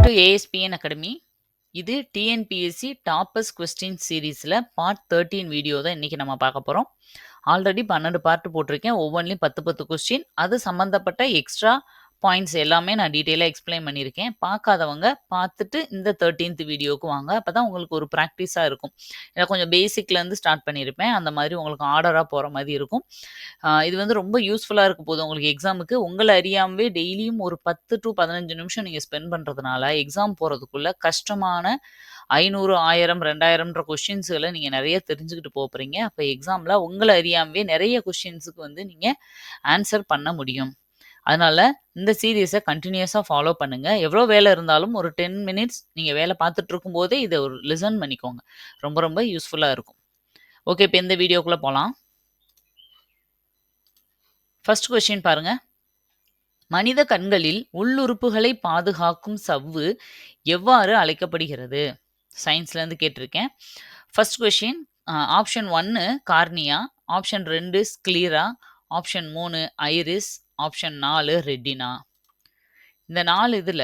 To ASPN academy. இது TNPSC toppers question சீரீஸில் part 13 video தான் இன்றைக்கி நம்ம பார்க்க போகிறோம். ஆல்ரெடி 12 பார்ட் போட்டிருக்கேன். ஒவ்வொன்றிலையும் 10 கொஸ்டின். அது சம்மந்தப்பட்ட எக்ஸ்ட்ரா பாயிண்ட்ஸ் எல்லாமே நான் டீட்டெயிலாக எக்ஸ்பிளைன் பண்ணியிருக்கேன். பார்க்காதவங்க பார்த்துட்டு இந்த 13th வீடியோவுக்கு வாங்க. அப்போ தான் உங்களுக்கு ஒரு ப்ராக்டிஸாக இருக்கும். ஏன்னா கொஞ்சம் பேசிக்லேருந்து ஸ்டார்ட் பண்ணியிருப்பேன். அந்த மாதிரி உங்களுக்கு ஆர்டராக போகிற மாதிரி இருக்கும். இது வந்து ரொம்ப யூஸ்ஃபுல்லாக இருக்க போது உங்களுக்கு எக்ஸாமுக்கு. உங்களை அறியாமவே டெய்லியும் ஒரு 10 to 15 நிமிஷம் நீங்கள் ஸ்பெண்ட் பண்ணுறதுனால எக்ஸாம் போகிறதுக்குள்ள கஷ்டமான 500, 1000, 2000ன்ற கொஸ்டின்ஸுகளை நீங்கள் நிறைய தெரிஞ்சுக்கிட்டு போகிறீங்க. அப்போ எக்ஸாமில் உங்களை அறியாமவே நிறைய கொஸ்டின்ஸுக்கு வந்து நீங்கள் ஆன்சர் பண்ண முடியும். அதனால இந்த சீரீஸை கண்டினியூஸாக ஃபாலோ பண்ணுங்க. எவ்வளோ வேலை இருந்தாலும் ஒரு 10 மினிட்ஸ் நீங்கள் வேலை பார்த்துட்டு இருக்கும்போதே இதை ஒரு லிசன் பண்ணிக்கோங்க. ரொம்ப ரொம்ப யூஸ்ஃபுல்லாக இருக்கும். ஓகே, இப்போ இந்த வீடியோக்குள்ளே போகலாம். ஃபர்ஸ்ட் கொஸ்டின் பாருங்க. மனித கண்களில் உள்ளுறுப்புகளை பாதுகாக்கும் சவ்வு எவ்வாறு அழைக்கப்படுகிறது? சயின்ஸ்லேருந்து கேட்டிருக்கேன். First question option 1 cornea, option 2 sclera, option 3 iris, option 4 retina. இந்த 4 இதில்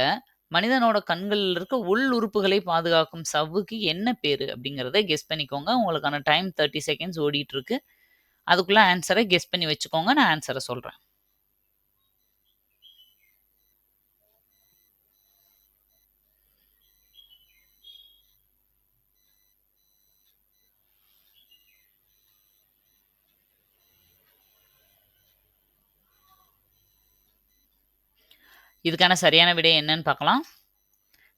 மனிதனோட கண்களில் இருக்க உள் உறுப்புகளை பாதுகாக்கும் சவ்வுக்கு என்ன பேர் அப்படிங்கிறத கெஸ் பண்ணிக்கோங்க. உங்களுக்கான டைம் 30 செகண்ட்ஸ் ஓடிட்டு இருக்கு. அதுக்குள்ள ஆன்சரை கெஸ் பண்ணி வச்சுக்கோங்க. நான் ஆன்சரை சொல்கிறேன். இதுக்கான சரியான விடை என்னன்னு பார்க்கலாம்.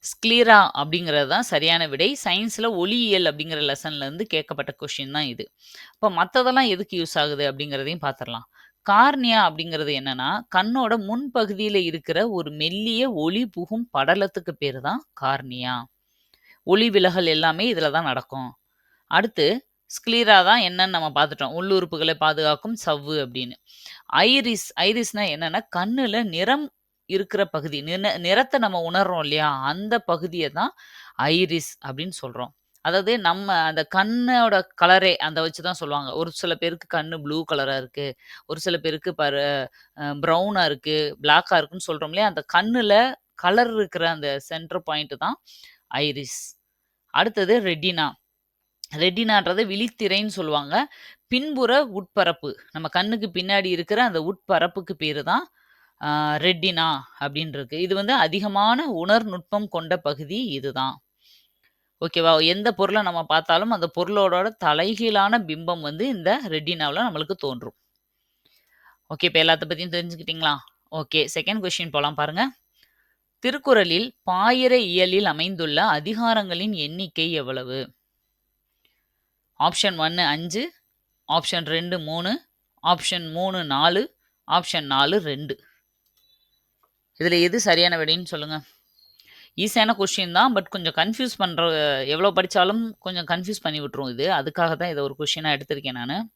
ஸ்க்ளீரா அப்படிங்கிறது தான் சரியான விடை. சயின்ஸில் ஒளியியல் அப்படிங்கிற லெசன்லேருந்து கேட்கப்பட்ட கொஷின் தான் இது. இப்போ மற்றதெல்லாம் எதுக்கு யூஸ் ஆகுது அப்படிங்கிறதையும் பார்த்துடலாம். கார்னியா அப்படிங்கிறது என்னன்னா கண்ணோட முன்பகுதியில் இருக்கிற ஒரு மெல்லிய ஒளி புகும் படலத்துக்கு பேர் தான் கார்னியா. ஒளி விலகல் எல்லாமே இதில் தான் நடக்கும். அடுத்து ஸ்க்ளீரா தான் என்னன்னு நம்ம பார்த்துட்டோம். உள்ளுறுப்புகளை பாதுகாக்கும் சவ்வு அப்படின்னு. ஐரிஸ்னா என்னன்னா கண்ணுல நிறம் இருக்கிற பகுதி, நிறத்தை நம்ம உணர்றோம் இல்லையா, அந்த பகுதியை தான் ஐரிஸ் அப்படின்னு சொல்றோம். அதாவது நம்ம அந்த கண்ணோட கலரே அந்த வச்சு தான் சொல்லுவாங்க. ஒரு சில பேருக்கு கண்ணு ப்ளூ கலரா இருக்கு, ஒரு சில பேருக்கு ப்ரௌனா இருக்கு, பிளாக்கா இருக்குன்னு சொல்றோம் இல்லையா, அந்த கண்ணுல கலர் இருக்கிற அந்த சென்டர் பாயிண்ட் தான் ஐரிஸ். அடுத்தது ரெட்டினா. ரெட்டினான்றது விழித்திரைன்னு சொல்லுவாங்க. பின்புற உட்பரப்பு, நம்ம கண்ணுக்கு பின்னாடி இருக்கிற அந்த உட்பரப்புக்கு பேரு தான் ரெட்டினா அப்படின்னு இருக்கு. இது வந்து அதிகமான உணர்நுட்பம் கொண்ட பகுதி இதுதான். ஓகேவா? எந்த பொருளை நம்ம பார்த்தாலும் அந்த பொருளோட தலைகீழான பிம்பம் வந்து இந்த ரெட்டினாவில் நம்மளுக்கு தோன்றும். ஓகே, இப்போ எல்லாத்த பற்றியும் தெரிஞ்சுக்கிட்டீங்களா? ஓகே, செகண்ட் கொஸ்டின் போகலாம் பாருங்க. திருக்குறளில் பாயிர இயலில் அமைந்துள்ள அதிகாரங்களின் எண்ணிக்கை எவ்வளவு? Option 1 5, option 2 3, option 3 4, option 4 2. இதில் எது சரியான விடைன்னு சொல்லுங்க. ஈஸியான கொஸ்டின் தான், பட் கொஞ்சம் கன்ஃபியூஸ் பண்ணுற, எவ்வளோ படித்தாலும் கொஞ்சம் கன்ஃபியூஸ் பண்ணி விட்டுரும் இது. அதுக்காக தான் இதை ஒரு கொஸ்டினாக எடுத்திருக்கேன் நான்.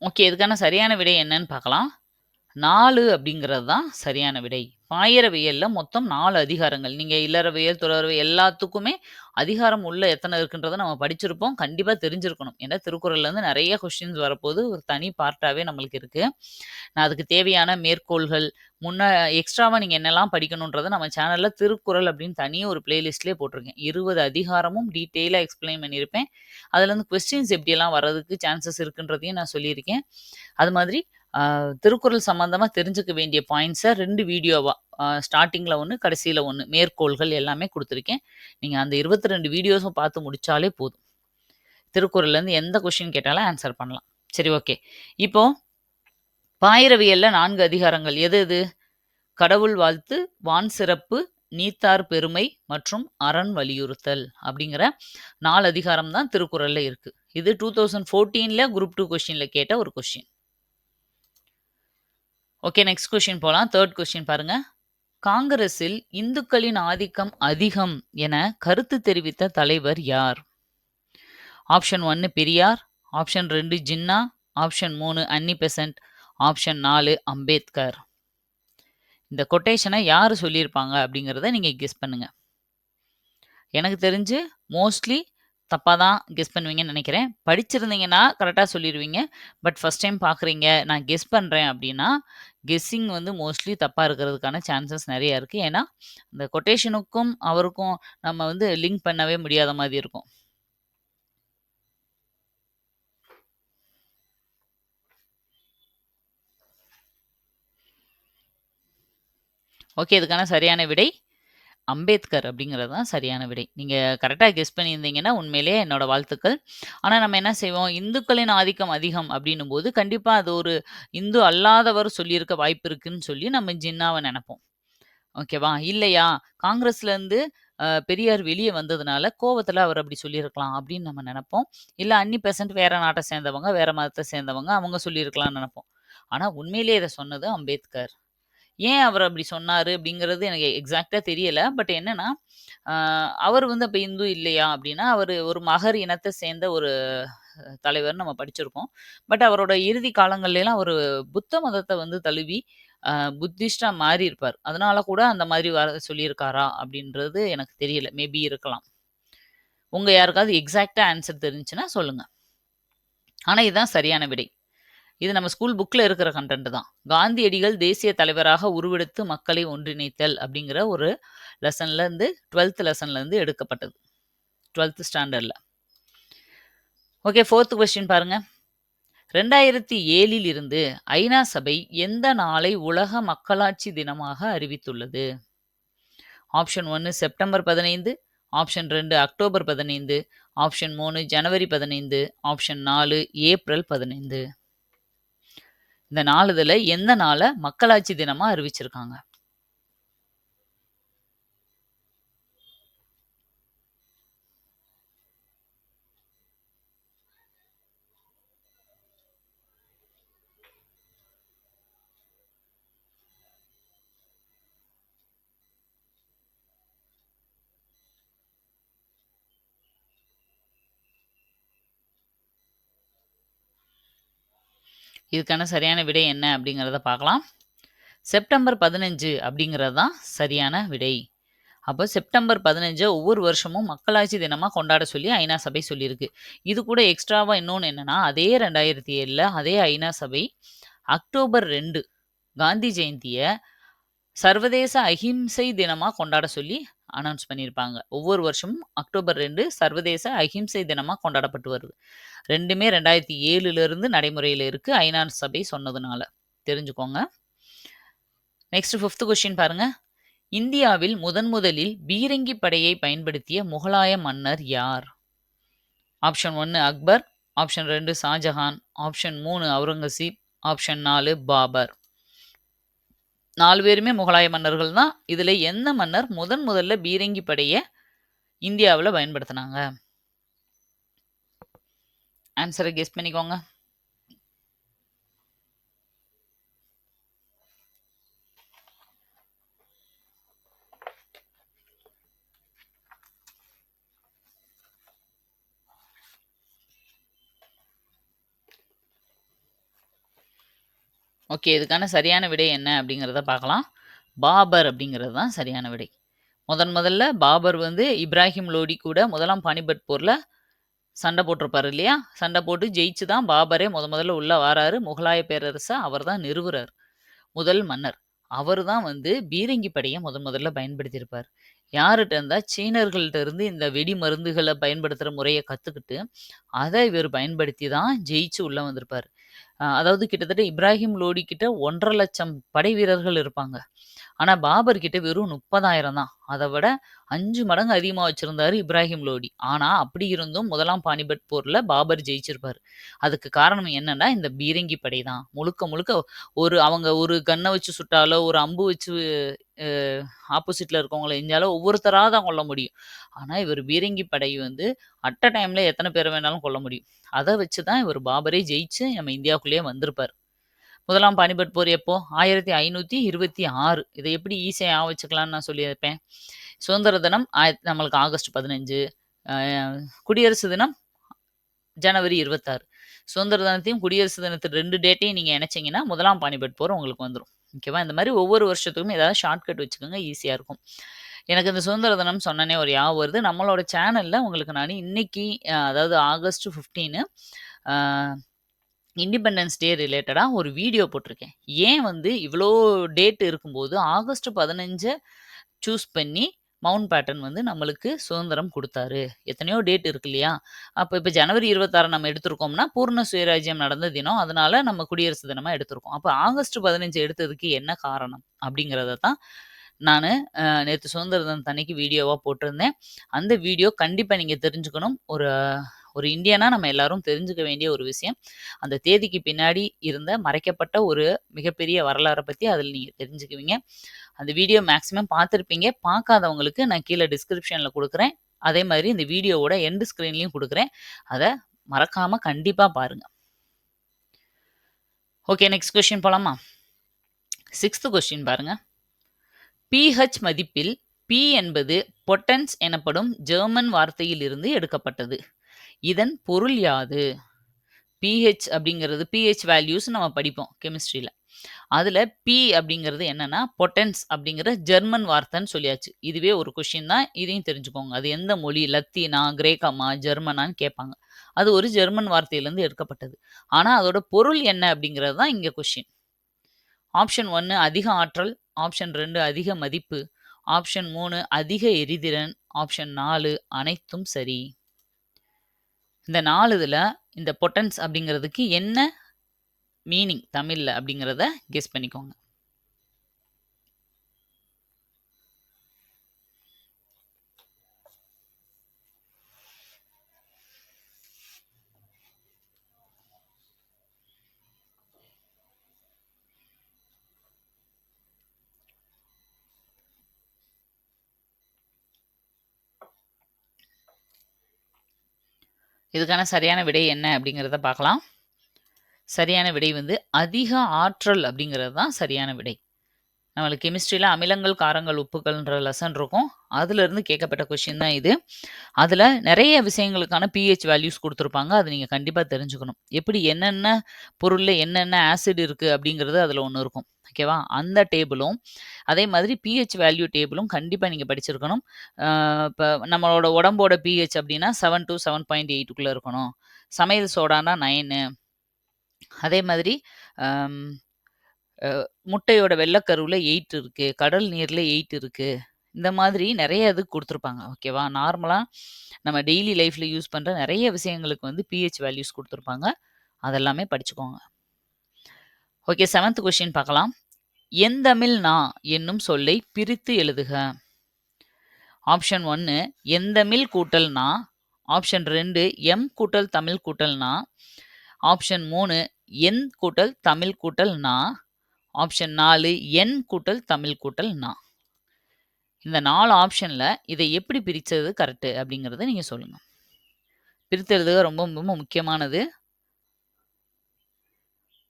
ஓகே, இதுக்கான சரியான விடை என்னன்னு பார்க்கலாம். 4 அப்படிங்கிறது தான் சரியான விடை. பாயிரவியல்ல மொத்தம் 4 அதிகாரங்கள். நீங்க இல்லறவியல், துறவரவியல் எல்லாத்துக்குமே அதிகாரம் உள்ள எத்தனை இருக்குன்றதை நம்ம படிச்சிருப்போம். கண்டிப்பா தெரிஞ்சிருக்கணும். ஏன்னா திருக்குறள்ல இருந்து நிறைய கொஸ்டின்ஸ் வரப்போது, ஒரு தனி பார்ட்டாவே நம்மளுக்கு இருக்கு. நான் அதுக்கு தேவையான மேற்கோள்கள் எக்ஸ்ட்ராவா நீங்க என்னெல்லாம் படிக்கணுன்றதை நம்ம சேனல்ல திருக்குறள் அப்படின்னு தனியே ஒரு பிளேலிஸ்ட்லேயே போட்டிருக்கேன். 20 அதிகாரமும் டீட்டெயிலாக எக்ஸ்பிளைன் பண்ணியிருப்பேன். அதுல இருந்து கொஸ்டின்ஸ் எப்படியெல்லாம் வர்றதுக்கு சான்சஸ் இருக்குன்றதையும் நான் சொல்லியிருக்கேன். அது மாதிரி திருக்குறள் சம்பந்தமா தெரிஞ்சுக்க வேண்டிய பாயிண்ட்ஸை 2 வீடியோவா, ஸ்டார்டிங்ல 1, கடைசியில 1 மேற்கோள்கள் எல்லாமே கொடுத்துருக்கேன். நீங்க அந்த 22 வீடியோஸும் பார்த்து முடிச்சாலே போதும். திருக்குறள்ல இருந்து எந்த கொஸ்டின் கேட்டாலும் ஆன்சர் பண்ணலாம். சரி, ஓகே. இப்போ பாயிரவியல்ல 4 அதிகாரங்கள் எது எது? கடவுள் வாழ்த்து, வான் சிறப்பு, நீத்தார் பெருமை மற்றும் அரண் வலியுறுத்தல் அப்படிங்கிற 4 அதிகாரம் தான் திருக்குறள்ல இருக்கு. இது 2014ல குரூப் 2 கொஸ்டின்ல கேட்ட ஒரு கொஸ்டின். ஓகே, நெக்ஸ்ட் கொஸ்டின் போகலாம். தேர்ட் கொஸ்டின் பாருங்க. காங்கிரஸில் இந்துக்களின் ஆதிக்கம் அதிகம் என கருத்து தெரிவித்த தலைவர் யார்? Option 1 Periyar, option 2 Jinnah, option 3 அன்னி பெசன்ட், ஆப்ஷன் 4 அம்பேத்கர். இந்த கொட்டேஷனை யாரு சொல்லியிருப்பாங்க அப்படிங்கிறத நீங்க கெஸ் பண்ணுங்க. எனக்கு தெரிஞ்சு மோஸ்ட்லி தப்பா தான் கெஸ் பண்ணுவீங்கன்னு நெனைக்கிறேன். படிச்சிருந்தீங்கன்னா கரெக்ட்டா சொல்லிருவீங்க. பட் ஃபர்ஸ்ட் டைம் பார்க்குறீங்க, நான் கெஸ் பண்றேன் அப்படின்னா, கெஸ்ஸிங் வந்து மோஸ்ட்லி தப்பா இருக்கிறதுக்கான சான்சஸ் நெறைய இருக்கு. ஏன்னா, இந்த கொட்டேஷனுக்கும் அவருக்கும் நம்ம வந்து லிங்க் பண்ணவே முடியாத மாதிரி இருக்கும். ஓகே. இதுக்கான சரியான விடை அம்பேத்கர் அப்படிங்கிறது தான் சரியான விடை. நீங்க கரெக்ட்டா கெஸ் பண்ணியிருந்தீங்கன்னா, உண்மையிலேயே என்னோட வாழ்த்துக்கள். ஆனா நம்ம என்ன செய்வோம், இந்துக்களின் ஆதிக்கம் அதிகம் அப்படின்னும்போது, கண்டிப்பா அது ஒரு இந்து அல்லாதவர் சொல்லியிருக்க வாய்ப்பு இருக்குன்னு சொல்லி நம்ம ஜின்னாவ நெனைப்போம். ஓகேவா? இல்லையா, காங்கிரஸ்லேருந்து பெரியார் வெளிய வந்ததுனால கோவத்துல அவர் அப்படி சொல்லியிருக்கலாம் அப்படின்னு நம்ம நெனைப்போம். இல்ல அன்னி பெசன்ட் வேற நாட்ட சேர்ந்தவங்க, வேற மதத்த சேர்ந்தவங்க, அவங்க சொல்லியிருக்கலாம்னு நெனைப்போம். ஆனா உண்மையிலேயே இத சொன்னது அம்பேத்கர். ஏன் அவர் அப்படி சொன்னாரு அப்படிங்கிறது எனக்கு எக்ஸாக்ட்டா தெரியல. பட் என்னன்னா, அ அவர் வந்து அப்ப இந்து இல்லையா அப்படின்னா, அவரு ஒரு மகர் இனத்த சேர்ந்த ஒரு தலைவர்ன்னு நம்ம படிச்சிருக்கோம். பட் அவரோட இறுதி காலங்கள்லலாம் அவரு புத்த மதத்த வந்து தழுவி, அ புத்திஸ்ட்டா மாறியிருப்பார். அதனால கூட அந்த மாதிரி சொல்லியிருக்காரா அப்படின்றது எனக்கு தெரியல. மேபி இருக்கலாம். உங்க யாருக்காவது எக்ஸாக்ட்டா ஆன்சர் தெரிஞ்சுச்சுன்னா சொல்லுங்க. ஆனா இதுதான் சரியான விடை. இது நம்ம ஸ்கூல் புக்ல இருக்கிற கன்டென்ட் தான். காந்தியடிகள் தேசிய தலைவராக உருவெடுத்து மக்களை ஒன்றிணைத்தல் அப்படிங்கிற ஒரு லெசன்ல இருந்து 12த் லெசன்ல இருந்து எடுக்கப்பட்டது. 12த் ஸ்டாண்டர்ட்ல. ஓகே 4த் கொஸ்டின் பாருங்க. 2007ல் இருந்து ஐநா சபை எந்த நாளை உலக மக்களாட்சி தினமாக அறிவித்துள்ளது? Option 1 September 15, option 2 October 15, option 3 ஜனவரி 15, ஆப்ஷன் 4 ஏப்ரல் 15. இந்த 4 எந்த நாள மக்களாட்சி தினமா அறிவிச்சிருக்காங்க? இதுக்கான சரியான விடை என்ன அப்படிங்கிறத பார்க்கலாம். செப்டம்பர் 15 அப்படிங்கிறது தான் சரியான விடை. அப்போ செப்டம்பர் 15 ஒவ்வொரு வருஷமும் மக்களாட்சி தினமா கொண்டாட சொல்லி ஐநா சபை சொல்லியிருக்கு. இது கூட எக்ஸ்ட்ராவா இன்னொன்னு என்னன்னா, அதே 2007ல அதே ஐநா சபை அக்டோபர் 2 காந்தி ஜெயந்திய சர்வதேச அஹிம்சை தினமா கொண்டாட சொல்லி அனௌன்ஸ் பண்ணியிருப்பாங்க. ஒவ்வொரு வருஷமும் அக்டோபர் 2 சர்வதேச அஹிம்சை தினமா கொண்டாடப்பட்டு வருது. 2மே 2007லிருந்து நடைமுறையில இருக்கு. ஐநா சபை சொன்னதுனால. தெரிஞ்சுக்கோங்க. நெக்ஸ்ட் 5த் கொஸ்டின் பாருங்க. இந்தியாவில் முதன்முதலில் பீரங்கி படையை பயன்படுத்திய முகலாய மன்னர் யார்? Option 1 Akbar, option 2 Shahjahan, option 3 Aurangzeb, option 4 Babur. 4 பேருமே முகலாய மன்னர்கள் தான். இதுல எந்த மன்னர் முதல்ல பீரங்கி படைய இந்தியாவுல பயன்படுத்துனாங்க? ஆன்ஸர கெஸ் பண்ணிக்கோங்க. ஓகே. இதுக்கான சரியான விடை என்ன அப்படிங்கிறத பார்க்கலாம். பாபர் அப்படிங்கிறது தான் சரியான விடை. முதல்ல பாபர் வந்து இப்ராஹிம் லோடி கூட 1ஆம் பானிபட் போர்ல சண்டை போட்டிருப்பாரு இல்லையா? சண்டை போட்டு ஜெயிச்சு தான் பாபரே முதல்ல உள்ள வாராரு. முகலாய பேரரச அவர் தான் நிறுவுறார். முதல் மன்னர். அவரு தான் வந்து பீரங்கி படைய முதல்ல பயன்படுத்தியிருப்பார். யார்ட்ட இருந்தா சீனர்கள்ட்ட இருந்து இந்த வெடி மருந்துகள பயன்படுத்துற முறைய கத்துக்கிட்டு, அத இவரு பயன்படுத்தி தான் ஜெயிச்சு உள்ள வந்திருப்பாரு. அதாவது கிட்டத்தட்ட இப்ராஹிம் லோடி கிட்ட 1,50,000 படை வீரர்கள் இருப்பாங்க. ஆனா பாபர் கிட்ட வெறும் 30,000 தான். அத விட 5 மடங்கு அதிகமா வச்சிருந்தாரு இப்ராஹிம் லோடி. ஆனா அப்படி இருந்தும் 1ஆம் பானிபட் போர்ல பாபர் ஜெயிச்சிருப்பாரு. அதுக்கு காரணம் என்னன்னா, இந்த பீரங்கி படை தான். முழுக்க அவங்க ஒரு கன்ன வச்சு சுட்டாலோ, ஒரு அம்பு வச்சு அ ஆப்போசிட்ல இருக்கவங்கள எரிஞ்சாலோ ஒவ்வொருத்தரா தான் கொல்ல முடியும். ஆனா இவரு பீரங்கி படை வந்து அட் அ டைம்ல எத்தன பேர வேணாலும் கொல்ல முடியும். அத வச்சு தான் இவரு பாபரே ஜெயிச்சு நம்ம இந்தியாவுக்குள்ளேயே வந்திருப்பாரு. 1ஆம் பானிபட் போர் எப்போ? 1526. இத எப்படி ஈஸியா ஞாபகம் வச்சுக்கலாம்ன்னு நான் சொல்லியிருப்பேன். சுதந்திர தினம் நம்மளுக்கு ஆகஸ்ட் 15. அ குடியரசு தினம் ஜனவரி 26. சுதந்திர தினத்தையும், குடியரசு தினத்து 2 டேட்டையும் நீங்க இணைச்சீங்கன்னா, 1ஆம் பானிபட் போர் உங்களுக்கு வந்துரும். ஓகேவா? இந்த மாரி ஒவ்வொரு வருஷத்துக்கும் ஏதாவது ஷார்ட்கட் வச்சுக்கோங்க. ஈஸியா இருக்கும். எனக்கு இந்த சுதந்திர தினம் சொன்னோனே ஒரு ஞாபகம் வருது. நம்மளோட சேனல்ல உங்களுக்கு நானு இன்னைக்கு அதாவது ஆகஸ்ட் 15 அ இண்டிபெண்டன்ஸ் டே ரிலேட்டடா ஒரு வீடியோ போட்டிருக்கேன். ஏன் வந்து இவ்ளோ டேட் இருக்கும்போது, ஆகஸ்ட் 15 சூஸ் பண்ணி மவுண்ட் பேட்டன் வந்து நம்மளுக்கு சுதந்திரம் குடுத்தாரு. எத்தனையோ டேட் இருக்கு இல்லையா? இப்ப ஜனவரி 26 நம்ம எடுத்திருக்கோம்னா, பூர்ண சுயராஜ்யம் நடந்த தினம். அதனால நம்ம குடியரசு தினமா எடுத்திருக்கோம். அப்ப ஆகஸ்ட் 15 எடுத்ததுக்கு என்ன காரணம்? அப்படிங்கிறத தான் நானு நேத்து சுதந்திர தினத்தன்னைக்கு வீடியோவா போட்டிருந்தேன். அந்த வீடியோ கண்டிப்பா நீங்க தெரிஞ்சுக்கணும். ஒரு ஒரு இந்தியனா நம்ம எல்லாரும் தெரிஞ்சுக்க வேண்டிய ஒரு விஷயம். அந்த தேதிக்கு பின்னாடி இருந்த மறைக்கப்பட்ட ஒரு மிகப்பெரிய வரலாற பத்தி அதில நீங்க தெரிஞ்சுக்குவீங்க. அந்த வீடியோ மேக்ஸிமம் பார்த்திருப்பீங்க. பார்க்காதவங்களுக்கு நான் கீழ டிஸ்கிரிப்ஷன்ல குடுக்குறேன். அதே மாதிரி இந்த வீடியோவோட எண்ட் ஸ்க்ரீன்லயும் குடுக்குறேன். அத மறக்காம கண்டிப்பா பாருங்க. ஓகே, நெக்ஸ்ட் கொஸ்டின் போலாமா? 6த் கொஸ்டின் பாருங்க. pH மதிப்பில் P என்பது பொட்டன்ஸ் எனப்படும் ஜெர்மன் வார்த்தையிலிருந்து எடுக்கப்பட்டது. இதன் பொருள் யாது? pH அப்படிங்கிறது pH வேல்யூஸ் நம்ம படிப்போம் கெமிஸ்ட்ரியில. அதுல P அப்படிங்கிறது என்னன்னா, பொட்டன்ஸ் அப்படிங்கிற ஜெர்மன் வார்த்தைன்னு சொல்லியாச்சு. இதுவே ஒரு கொஸ்டின் தான். இதையும் தெரிஞ்சுக்கோங்க. அது எந்த மொழி? லத்தீனா, கிரேக்கமா, ஜெர்மனான்னு கேட்பாங்க. அது ஒரு ஜெர்மன் வார்த்தையிலிருந்து எடுக்கப்பட்டது. ஆனா அதோட பொருள் என்ன அப்படிங்கிறது தான் இங்க கொஸ்டின். ஆப்ஷன் 1 அதிக ஆற்றல், ஆப்ஷன் 2 அதிக மதிப்பு, ஆப்ஷன் 3 அதிக எரிதிறன், ஆப்ஷன் 4 அனைத்தும் சரி. இந்த 4 இதுல இந்த பொட்டன்ஸ் அப்படிங்கிறதுக்கு என்ன மீனிங் தமிழ்ல அப்படிங்கிறத கெஸ் பண்ணிக்கோங்க. இதுக்கான சரியான விடை என்ன அப்படிங்கிறத பார்க்கலாம். சரியான விடை வந்து அதிக ஆற்றல் அப்படிங்கிறது தான் சரியான விடை. நம்மளுக்கு கெமிஸ்ட்ரியில அமிலங்கள், காரங்கள், உப்புகள்ன்ற லெசன் இருக்கும். அதுலருந்து கேட்கப்பட்ட கொஸ்டின் தான் இது. அதுல நெறைய விஷயங்களுக்கான pH வேல்யூஸ் குடுத்துருப்பாங்க. அத நீங்க கண்டிப்பா தெரிஞ்சுக்கணும். எப்படி என்னென்ன பொருள்ல என்னென்ன ஆசிட் இருக்கு அப்படிங்கிறது அதுல ஒண்ணு இருக்கும். ஓகேவா? அந்த டேபிளும், அதே மாதிரி pH வேல்யூ டேபிளும் கண்டிப்பா நீங்க படிச்சிருக்கணும். இப்ப நம்மளோட உடம்போட pH அப்படின்னா 7 to 7.8க்குள்ள இருக்கணும். சமையல் சோடான்னா 9. அதே மாதிரி அம் அ முட்டையோட வெள்ளக்கருவுல 8 இருக்கு. கடல் நீர்ல 8 இருக்கு. இந்த மாதிரி நெறைய இது குடுத்துருப்பாங்க. ஓகேவா? நார்மலா நம்ம டெய்லி லைஃப்ல யூஸ் பண்ற நெறைய விஷயங்களுக்கு வந்து pH வேல்யூஸ் குடுத்துருப்பாங்க. அதெல்லாமே படிச்சுக்கோங்க. ஓகே, 7த் கொஸ்டின் பார்க்கலாம். "எந்தமிழ் நா" என்னும் சொல்லை பிரித்து எழுதுக. ஆப்ஷன் 1 எந்தமிழ் கூட்டல் நா. ஆப்ஷன் 2 எம் கூட்டல் தமிழ் கூட்டல் நா. ஆப்ஷன் 3 என் கூட்டல் தமிழ் கூட்டல் நா. ஆப்ஷன் 4 என் கூட்டல் தமிழ் கூட்டல் நா. இந்த 4 ஆப்ஷன்ல இதை எப்படி பிரிச்சது கரெக்ட் அப்படிங்கிறத நீங்க சொல்லுங்க. பிரித்து எழுதுக ரொம்ப ரொம்ப முக்கியமானது.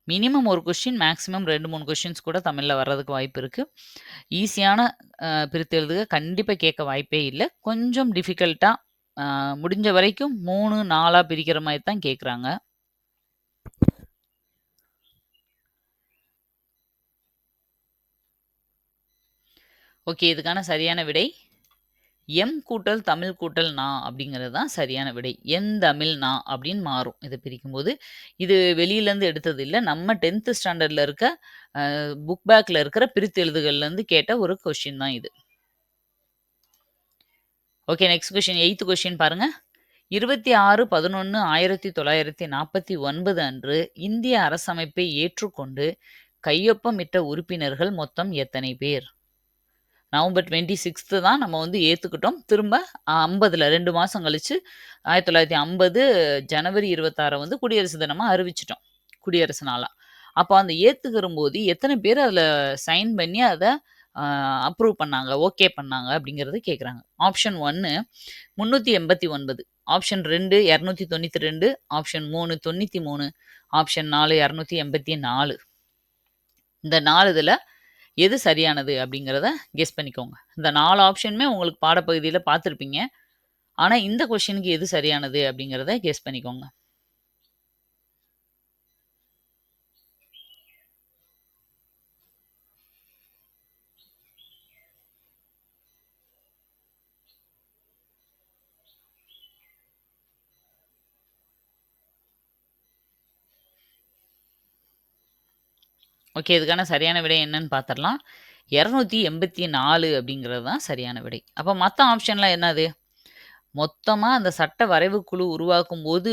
மினிமம் ஒரு கொஸ்டின், மேக்ஸிமம் 2, 3 கொஸ்டின்ஸ் கூட தமிழ்ல வர்றதுக்கு வாய்ப்பு இருக்கு. ஈஸியான பிரித்து எழுதுக கண்டிப்பா கேட்க வாய்ப்பே இல்ல. கொஞ்சம் டிஃபிகல்ட்டா முடிஞ்ச வரைக்கும் 3, 4ஆ பிரிக்கிற மாரி தான் கேட்குறாங்க. ஓகே, இதுக்கான சரியான விடை எம் கூட்டல் தமிழ் கூட்டல் நா அப்படிங்கிறது தான் சரியான விடை. எந்தமிழ் நா அப்படின்னு மாறும் இத பிரிக்கும்போது. இது வெளியிலேருந்து எடுத்தது இல்ல. நம்ம 10த் ஸ்டாண்டர்ட்ல இருக்க புக் பேக்ல இருக்கிற பிரித்து எழுதுகள்லேருந்து கேட்ட ஒரு கொஸ்டின் தான் இது. Okay, next question eighth question பாருங்க. 26/11/1949 அன்று இந்திய அரசமைப்பை ஏற்றுக்கொண்டு கையொப்பமிட்ட உறுப்பினர்கள் மொத்தம் எத்தனை பேர்? நவம்பர் 26 தான் நம்ம வந்து ஏத்துக்கிட்டோம். திரும்ப 50ல 2 மாசம் கழிச்சு 1950 ஜனவரி 26 வந்து குடியரசு தினமா அறிவிச்சுட்டோம். குடியரசு நாளா. அப்ப அந்த ஏத்துக்கிறம்போது எத்தன பேர் அதுல சைன் பண்ணி அத அ அப்ரூவ் பண்ணாங்க, ஓகே பண்ணாங்க அப்படிங்கிறது கேட்குறாங்க. Option 1 389, option 2 292, option 3 93, option 4 284. இந்த 4 இதுல எது சரியானது அப்படிங்கிறத கெஸ் பண்ணிக்கோங்க. இந்த 4 ஆப்ஷனுமே உங்களுக்கு பாடப்பகுதியில பார்த்துருப்பீங்க. ஆனா இந்த கொஸ்டினுக்கு எது சரியானது அப்படிங்கிறத கெஸ் பண்ணிக்கோங்க. ஓகே. இதுக்கான சரியான விடை என்னன்னு பார்த்துரலாம். 284 அப்படிங்கிறது தான் சரியான விடை. அப்ப மத்த ஆப்ஷன்லாம் என்னது? மொத்தமா அந்த சட்ட வரைவு குழு உருவாக்கும்போது,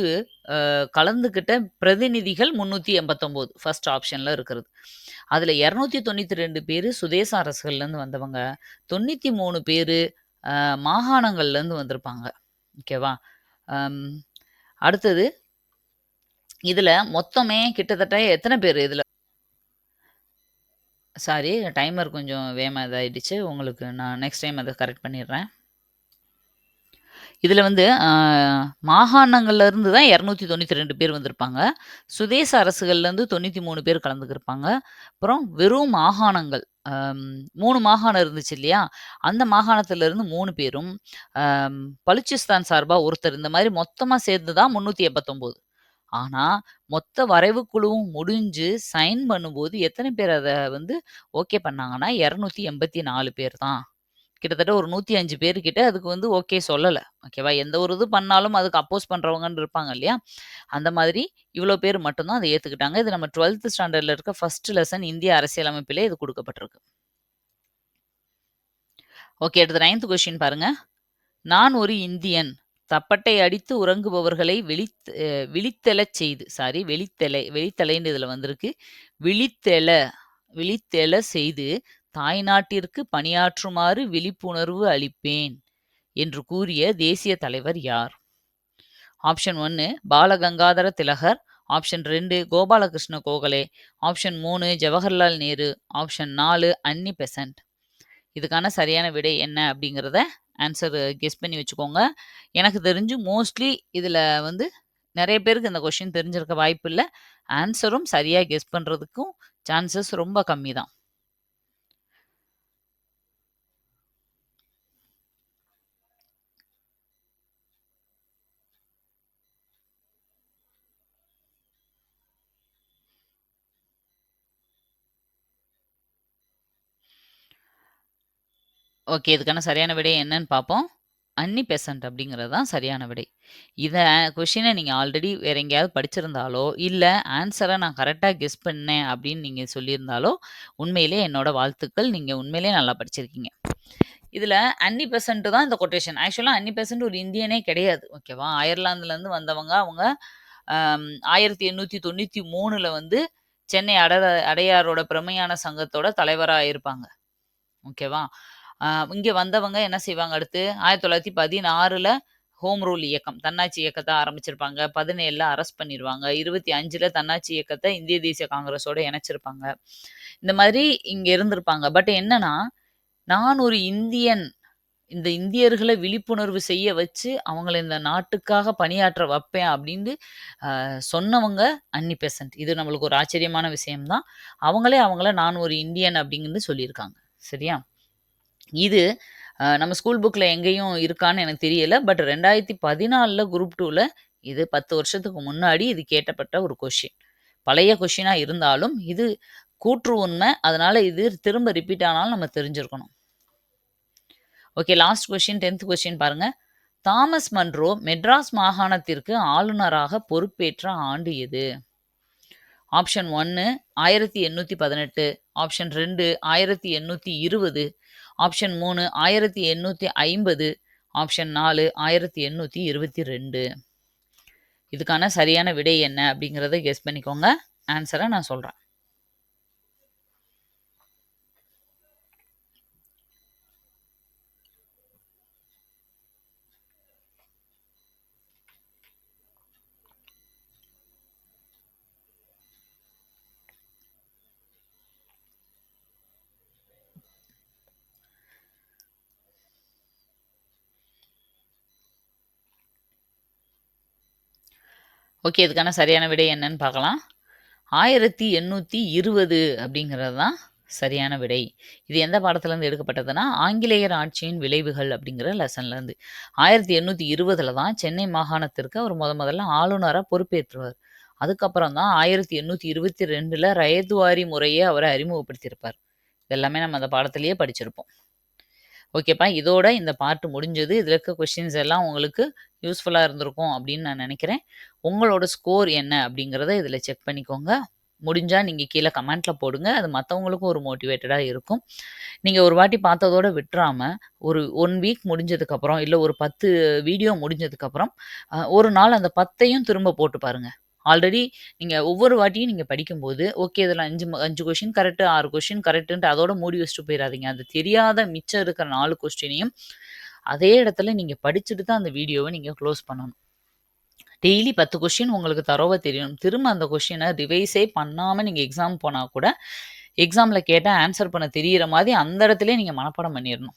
கலந்துக்கிட்ட பிரதிநிதிகள் 389 ஃபர்ஸ்ட் ஆப்ஷன்ல இருக்கிறது. அதுல 292 பேரு சுதேச அரசுகள்லேருந்து வந்தவங்க. 93 பேரு மாகாணங்கள்லேருந்து வந்திருப்பாங்க. ஓகேவா? அம் அடுத்தது இதுல மொத்தமே கிட்டத்தட்ட எத்தன பேரு இதுல சாரி டைமர் கொஞ்சம் வேகமா இதாயிடுச்சு. உங்களுக்கு நான் நெக்ஸ்ட் டைம் அத கரெக்ட் பண்ணிடுறேன். இதுல வந்து மாகாணங்கள்ல இருந்து தான் 292 பேர் வந்திருப்பாங்க. சுதேச அரசுகள்லேருந்து 93 பேர் கலந்துக்கிருப்பாங்க. அப்புறம் வெறும் மாகாணங்கள் 3 மாகாணம் இருந்துச்சு இல்லையா? அந்த மாகாணத்துல இருந்து 3 பேரும், பலுச்சிஸ்தான் சார்பா ஒருத்தர் இந்த மாரி மொத்தமா சேர்ந்து தான் 389. ஆனா, மொத்த வரைவு குழுவும் முடிஞ்சு சைன் பண்ணும்போது எத்தன பேர் அத வந்து ஓகே பண்ணாங்கன்னா, 284 பேர் தான். கிட்டத்தட்ட ஒரு 105 பேரு கிட்ட அதுக்கு வந்து ஓகே சொல்லல. ஓகேவா? எந்த ஒரு இது பண்ணாலும் அதுக்கு அப்போஸ் பண்றவங்கன்னு இருப்பாங்க இல்லையா? அந்த மாதிரி இவ்ளோ பேர் மட்டும் தான் அத ஏத்துக்கிட்டாங்க. இது நம்ம 12த் ஸ்டாண்டர்ட்ல இருக்க ஃபர்ஸ்ட் லெசன் இந்திய அரசியலமைப்பிலே இது குடுக்கப்பட்டிருக்கு. ஓகே. அடுத்து 9த் கொஸ்டின் பாருங்க. நான் ஒரு இந்தியன். தப்பட்டை அடித்து உறங்குபவர்களை விழித்தெழச் செய்து வெளித்தலைன்னு இதுல வந்திருக்கு. விழித்தெழ விழித்தெழ செய்து தாய்நாட்டிற்கு பணியாற்றுமாறு விழிப்புணர்வு அளிப்பேன் என்று கூறிய தேசிய தலைவர் யார்? ஆப்ஷன் 1 பாலகங்காதர திலகர். Option 2 Gopalakrishna Gokhale. Option 3 Jawaharlal Nehru. Option 4 Annie Besant. இதுக்கான சரியான விடை என்ன அப்படிங்கிறத ஆன்சர் கெஸ் பண்ணி வச்சுக்கோங்க. எனக்கு தெரிஞ்சு மோஸ்ட்லி இதுல வந்து நெறைய பேருக்கு இந்த கொஸ்டின் தெரிஞ்சிருக்க வாய்ப்பில்ல. ஆன்சரும் சரியா கெஸ் பண்றதுக்கும் சான்சஸ் ரொம்ப கம்மி தான். ஓகே. இதுக்கான சரியான விடை என்னன்னு பார்ப்போம். அன்னி பெசன்ட் அப்படிங்கிறது தான் சரியான விடை. இத கொஸ்டின நீங்க ஆல்ரெடி வேற எங்கேயாவது படிச்சிருந்தாலோ, இல்ல ஆன்ஸர நான் கரெக்ட்டா கெஸ் பண்ணேன் அப்படின்னு நீங்க சொல்லியிருந்தாலோ, உண்மையிலேயே என்னோட வாழ்த்துக்கள். நீங்க உண்மையிலேயே நல்லா படிச்சிருக்கீங்க. இதுல அன்னி பெசன்ட் தான் இந்த கொட்டேஷன். ஆக்சுவலா அன்னி பெசன்ட் ஒரு இந்தியனே கிடையாது. ஓகேவா? அயர்லாந்துலேருந்து வந்தவங்க. அவங்க 1893ல வந்து சென்னை அடையாரோட பிரமையான சங்கத்தோட தலைவரா ஆயிருப்பாங்க. ஓகேவா? அ இங்க வந்தவங்க என்ன செய்வாங்க அடுத்து, 1916ல ஹோம் ரூல் இயக்கம், தன்னாட்சி இயக்கத்த ஆரம்பிச்சிருப்பாங்க. 17ல அரெஸ்ட் பண்ணிருவாங்க. 25ல தன்னாட்சி இயக்கத்த இந்திய தேசிய காங்கிரஸோட இணைச்சிருப்பாங்க. இந்த மாதிரி இங்க இருந்திருப்பாங்க. பட் என்னன்னா, நான் ஒரு இந்தியன், இந்த இந்தியர்கள விழிப்புணர்வு செய்ய வச்சு, அவங்கள இந்த நாட்டுக்காக பணியாற்ற வப்பேன் அப்படின்னு சொன்னவங்க அன்னி பெசன்ட். இது நம்மளுக்கு ஒரு ஆச்சரியமான விஷயம் தான். அவங்களே அவங்கள நான் ஒரு இந்தியன் அப்படிங்கன்னு சொல்லியிருக்காங்க. சரியா? இது நம்ம ஸ்கூல் புக்ல எங்கேயும் இருக்கான்னு எனக்கு தெரியல. பட் 2014ல குரூப் 2ல இது 10 வருஷத்துக்கு முன்னாடி இது கேட்டப்பட்ட ஒரு கொஸ்டின். பழைய கொஸ்டினா இருந்தாலும், இது கூற்று உண்மை. அதனால இது திரும்ப ரிப்பீட் ஆனாலும் நம்ம தெரிஞ்சிருக்கணும். ஓகே லாஸ்ட் கொஸ்டின் 10த் கொஸ்டின் பாருங்க. தாமஸ் மன்றோ மெட்ராஸ் மாகாணத்திற்கு ஆளுநராக பொறுப்பேற்ற ஆண்டு எது? Option 1 1818, option 2 1820, option 3 1850, option 4 1822. இதுக்கான சரியான விடை என்ன அப்படிங்கிறத கெஸ் பண்ணிக்கோங்க. ஆன்சர நான் சொல்றேன். ஓகே. இதுக்கான சரியான விடை என்னன்னு பார்க்கலாம். 1820 அப்படிங்கிறது தான் சரியான விடை. இது எந்த பாடத்துலேருந்து எடுக்கப்பட்டதுன்னா, ஆங்கிலேயர் ஆட்சியின் விளைவுகள் அப்படிங்கிற லெசன்லேருந்து. 1820ல தான் சென்னை மாகாணத்திற்கு அவர் முதல்ல ஆளுநரா பொறுப்பேற்றுவார். அதுக்கப்புறம் தான் 1822ல ரயத்வாரி முறைய அவரு அறிமுகப்படுத்தியிருப்பார். இது எல்லாமே நம்ம அந்த பாடத்திலேயே படிச்சிருப்போம். ஓகேப்பா. இதோட இந்த பார்ட் முடிஞ்சது. இதுல இருக்க கொஸ்டின்ஸ் எல்லாம் உங்களுக்கு யூஸ்ஃபுல்லா இருந்திருக்கும் அப்படின்னு நான் நினைக்கிறேன். உங்களோட ஸ்கோர் என்ன அப்படிங்கிறத இதுல செக் பண்ணிக்கோங்க. முடிஞ்சா நீங்க கீழ கமெண்ட்ல போடுங்க. அது மத்தவங்களுக்கும் ஒரு மோட்டிவேட்டடா இருக்கும். நீங்க ஒரு வாட்டி பார்த்ததோட விட்றாம, ஒரு 1 வீக் முடிஞ்சதுக்கப்புறம், இல்ல ஒரு 10 வீடியோ முடிஞ்சதுக்கப்புறம், ஒரு நாள் அந்த 10யும் திரும்ப போட்டு பாருங்க. ஆல்ரெடி நீங்க ஒவ்வொரு வாட்டியும் நீங்க படிக்கும்போது, ஓகே இதுல 5 கொஸ்டின் கரெக்ட், 6 கொஸ்டின் கரெக்ட்டுன்ட்டு அதோட மூடி வச்சுட்டு போயிறாதீங்க. அது தெரியாத மிச்சம் இருக்கிற 4 கொஸ்டினையும் அதே இடத்துல நீங்க படிச்சுட்டு தான் அந்த வீடியோவ நீங்க குளோஸ் பண்ணணும். டெய்லி 10 கொஸ்டின் உங்களுக்கு தரோவா தெரியணும். திரும்ப அந்த கொஸ்டின ரிவைஸே பண்ணாம நீங்க எக்ஸாம் போனா கூட, எக்ஸாம்ல கேட்டா ஆன்ஸர் பண்ண தெரியிற மாரி அந்த இடத்திலேயே நீங்க மனப்பாடம் பண்ணிறணும்.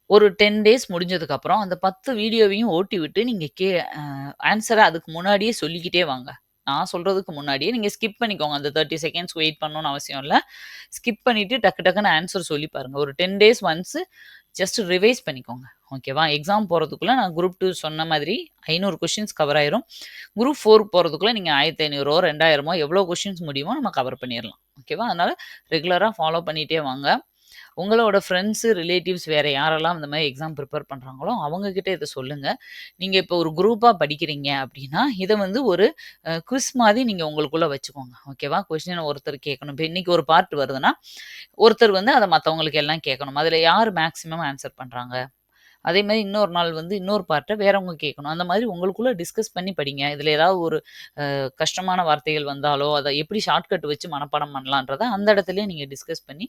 ஒரு 10 டேஸ் முடிஞ்சதுக்கப்புறம், அந்த 10 வீடியோவையும் ஓட்டி விட்டு நீங்க ஆன்ஸர அதுக்கு முன்னாடியே சொல்லிக்கிட்டே வாங்க. நான் சொல்றதுக்கு முன்னாடியே நீங்க ஸ்கிப் பண்ணிக்கோங்க. அந்த 30 செகண்ட்ஸ் வெயிட் பண்ணணும்னு அவசியம் இல்ல. ஸ்கிப் பண்ணிட்டு டக்கு டக்குன்னு ஆன்ஸர் சொல்லி பாருங்க. ஒரு 10 டேஸ் ஒன்ஸ் ஜஸ்ட் ரிவைஸ் பண்ணிக்கோங்க. ஓகேவா? எக்ஸாம் போறதுக்குள்ள நான் குரூப் 2 சொன்ன மாதிரி 500 கொஸ்டின்ஸ் கவர் ஆயிரும். குரூப் 4 போறதுக்குள்ள நீங்க 1500ஓ, 2000மோ எவ்வளோ கொஸ்டின்ஸ் முடியுமோ நம்ம கவர் பண்ணிறலாம். ஓகேவா? அதனால ரெகுலரா ஃபாலோ பண்ணிட்டே வாங்க. உங்களோட ஃப்ரெண்ட்ஸு, ரிலேட்டிவ்ஸ் வேற யாரெல்லாம் இந்த மாரி எக்ஸாம் ப்ரிப்பேர் பண்றாங்களோ, அவங்க கிட்ட இத சொல்லுங்க. நீங்க இப்போ ஒரு குரூப்பா படிக்கிறீங்க அப்டின்னா, இத வந்து ஒரு குவிஸ் மாரி நீங்க உங்களுக்குள்ள வச்சுக்கோங்க. ஓகேவா? கொஸ்டின ஒருத்தர் கேட்கணும். இப்ப இன்னைக்கு ஒரு பார்ட் வருதுன்னா, ஒருத்தர் வந்து அத மத்தவங்களுக்கு எல்லாம் கேட்கணும். அதுல யார் மேக்ஸிமம் ஆன்ஸர் பண்றாங்க? அதே மாரி இன்னொரு நாள் வந்து இன்னொரு பார்ட்ட வேறவங்க கேட்கணும். அந்த மாதிரி உங்களுக்குள்ள டிஸ்கஸ் பண்ணி படிங்க. இதுல ஏதாவது ஒரு கஷ்டமான வார்த்தைகள் வந்தாலோ, அத எப்படி ஷார்ட்கட் வச்சு மனப்பாடம் பண்ணலான்றத அந்த இடத்திலேயே நீங்க டிஸ்கஸ் பண்ணி,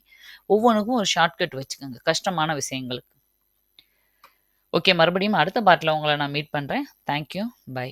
ஒவ்வொன்னுக்கும் ஒரு ஷார்ட்கட் வச்சுக்கங்க. கஷ்டமான விஷயங்களுக்கு. ஓகே, மறுபடியும் அடுத்த பார்ட்ல உங்கள நான் மீட் பண்றேன். Thank you. பை.